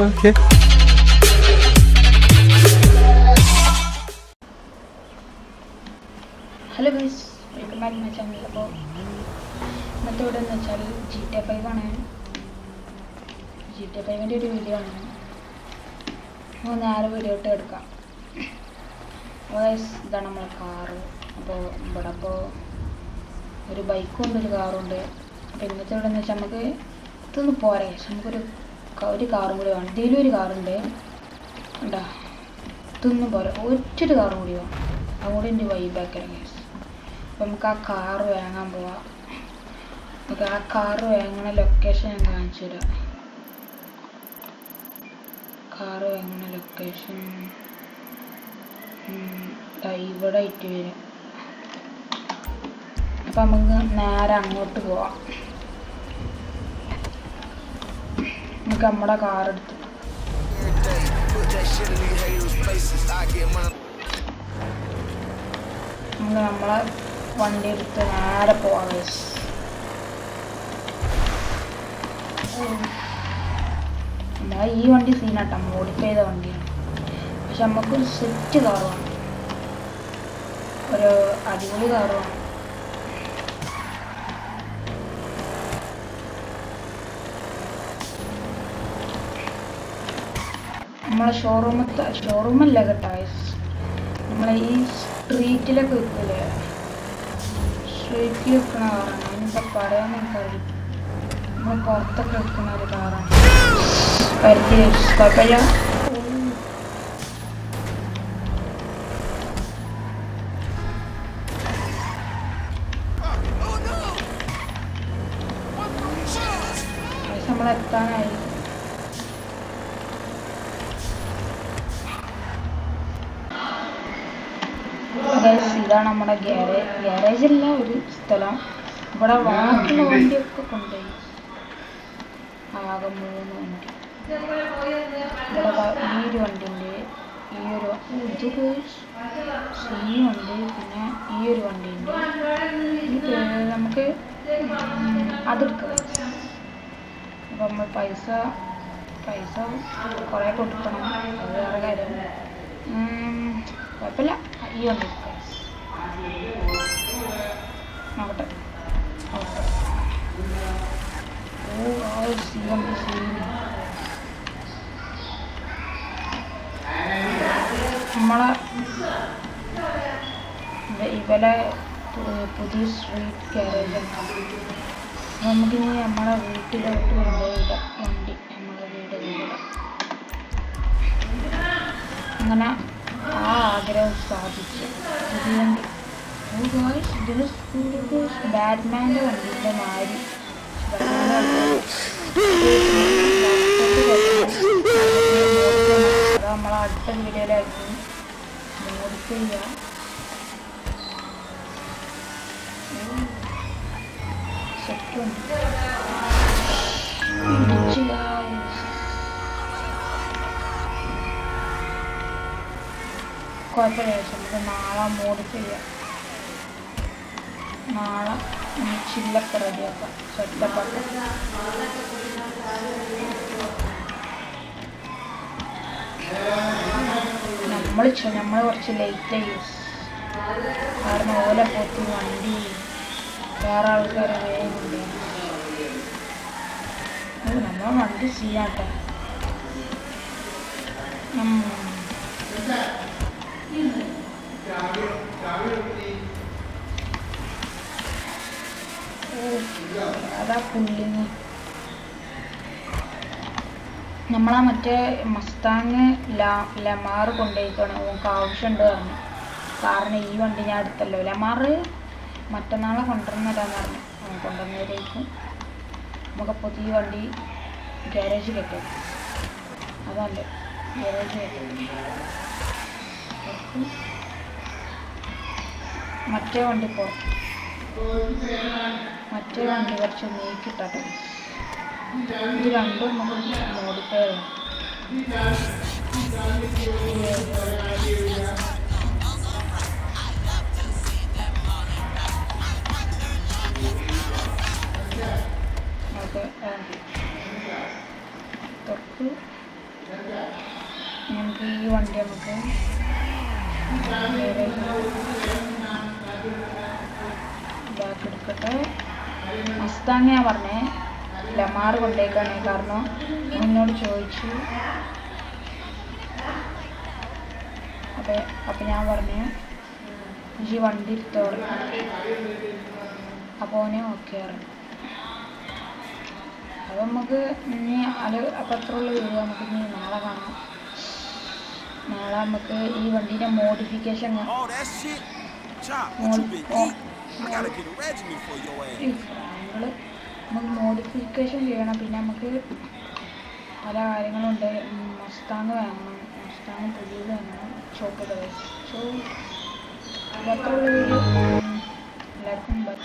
Okay. Hello guys, welcome back my channel. അപ്പോൾ ഇന്നത്തെ ഇവിടെ എന്ന് വെച്ചാൽ GTA 5 ആണ്. GTA 5ൻ്റെ ഒരു വീഡിയോ ആണ്. അപ്പോൾ നേരെ വീഡിയോ ഇട്ട് എടുക്കാം. ഗൈസ്, ഇതാണ് നമ്മളെ കാറ്. അപ്പോൾ ഇവിടെ അപ്പോൾ ഒരു ബൈക്കും ഉണ്ട്, ഒരു കാറും ഉണ്ട്. അപ്പോൾ ഇന്നത്തെ ഇവിടെ എന്ന് വെച്ചാൽ നമുക്ക് ഇതൊന്നും പോരാ, നമുക്കൊരു കാറും കൂടി വേണം. ഇതിലും ഒരു കാറുണ്ട് ഉണ്ടാ, ഇതൊന്നും പോരാ, ഒറ്റൊരു കാറും കൂടി വേണം. അതുകൂടി എൻ്റെ വൈബാക്കാൻ ഗൈസ്. അപ്പോൾ നമുക്ക് ആ കാറ് വാങ്ങാൻ പോവാം. നമുക്ക് ആ കാറ് വാങ്ങണ ലൊക്കേഷൻ ഞാൻ കാണിച്ചു തരാം. കാറ് വാങ്ങണ ലൊക്കേഷൻ ഇവിടെ ആയിട്ട് വരും. അപ്പം നമുക്ക് നേരെ അങ്ങോട്ട് പോവാം. നമുക്ക് നമ്മുടെ കാർ എടുത്തിട്ട് നമുക്ക് നമ്മളെ വണ്ടി എടുത്ത് നേരെ പോവാം. നമ്മളെ ഈ വണ്ടി സീനാട്ടോ, മോഡിഫൈ ചെയ്ത വണ്ടിയാണ്. പക്ഷെ നമുക്കൊരു സെറ്റ് കാർ വേണം, ഒരു അടിപൊളി കാർ വേണം. നമ്മളെ ഷോറൂമല്ല കേട്ടോ, നമ്മളെ ഈ സ്ട്രീറ്റിലൊക്കെ വെക്കൂലേ, സ്ട്രീറ്റിൽ വെക്കുന്ന കാറാണ്. അതിനെന്താ പറയാൻ എനിക്കറിയില്ല. നമ്മൾ പുറത്തൊക്കെ വെക്കുന്ന ഒരു കാറാണ്. കുഴപ്പമില്ല. നമ്മളെത്താനായി. ഇതാണ് നമ്മുടെ ഗ്യാരേജ് അല്ല, ഒരു സ്ഥലം. ഇവിടെ ബാക്കിയുള്ള വണ്ടിയൊക്കെ കൊണ്ടുപോയി. ആകെ 3 വണ്ടി. ഇവിടെ ഈ ഒരു വണ്ടി ഉണ്ട്, ഈ ഒരു ഉണ്ട്, പിന്നെ ഈ ഒരു വണ്ടി ഉണ്ട്. നമുക്ക് അതെടുക്കാം. അപ്പം നമ്മൾ പൈസ കുറേ കൊടുക്കണം, അത് വേറെ കാര്യം. കുഴപ്പമില്ല, ഈ വണ്ടി നോക്കട്ടെ. നമ്മളെ ഇവലെ പുതിയ സ്ട്രീറ്റ് ഗ്യാരേജാണ്. നമുക്കിനി നമ്മളെ വീട്ടിലോട്ട് കൊണ്ടുപോയിടാം വണ്ടി. നമ്മളെ വീട് അങ്ങനെ ആ ആഗ്രഹം സാധിച്ചു. പുതിയ വണ്ടി ഇതിന് ബാറ്റ്മാൻ്റെ വണ്ടിൻ്റെ മാതിരി. അത് നമ്മളെ അടുത്ത വീഡിയോയിലായിരിക്കും മോഡിഫൈ ചെയ്യുക. സെറ്റുണ്ട്. കുഴപ്പമില്ല, നമുക്ക് നാളെ മോഡിഫൈ ചെയ്യാം. നാളെ ചില്ലൊക്കെ റെഡിയാക്കാം, സെറ്റപ്പാക്കാം. നമ്മൾ കുറച്ച് ലേറ്റായി, കാരണം ഓല പോത്തി വണ്ടി വേറെ ആൾക്കാരെ വേഗമുണ്ട്. നമ്മളെ വണ്ടി ചെയ്യാട്ടെ. അതാ പുല്ലിങ്. നമ്മളാ മറ്റേ മസ്താങ് ലമാർ കൊണ്ടുപോയിക്കാണ്. നമുക്ക് ആവശ്യമുണ്ട് പറഞ്ഞു. കാരണം ഈ വണ്ടി ഞാൻ എടുത്തല്ലോ. ലമാർ മറ്റന്നാളെ കൊണ്ടുവരുന്നതാന്ന് പറഞ്ഞു. കൊണ്ടുവന്നവരേക്കും നമുക്കപ്പോൾ ഈ വണ്ടി ഗ്യാരേജ് കെട്ടും. അതല്ലേ ഗ്യാരേജ് കെട്ടും. മറ്റേ വണ്ടി പുറത്ത്, മറ്റേ വണ്ടി കുറച്ച് നീക്കിട്ടെ. ഇത് രണ്ടും നമുക്ക് മോഡിഫൈ ചെയ്യാം. ഓക്കെ, തൊട്ട് നമുക്ക് ഈ വണ്ടി നമുക്ക് ബാക്ക് എടുക്കട്ടെ. മസ്താങ് ഞാൻ പറഞ്ഞേ ലമാർ കൊണ്ടേക്കാണ്, കാരണം എന്നോട് ചോദിച്ചു. അപ്പം ഞാൻ പറഞ്ഞു ഈ വണ്ടി എടുത്തോ, അപ്പോൾ ഓനെ ഓക്കെ പറഞ്ഞു. അപ്പോൾ നമുക്ക് ഇനി അത് അപ്പം അത്ര ഉള്ള വീഡിയോ നമുക്ക് ഇനി നാളെ കാണാം. നാളെ നമുക്ക് ഈ വണ്ടീൻ്റെ മോഡിഫിക്കേഷൻ നമുക്ക് മോഡിഫിക്കേഷൻ ചെയ്യണം. പിന്നെ നമുക്ക് പല കാര്യങ്ങളുണ്ട്. മസ്താങ് വാങ്ങണം, മസ്താങ് പുതിയത് വാങ്ങണം, ഷോപ്പ്. സോ അത്രയുള്ള വീഡിയോ എല്ലാവർക്കും ബൈ.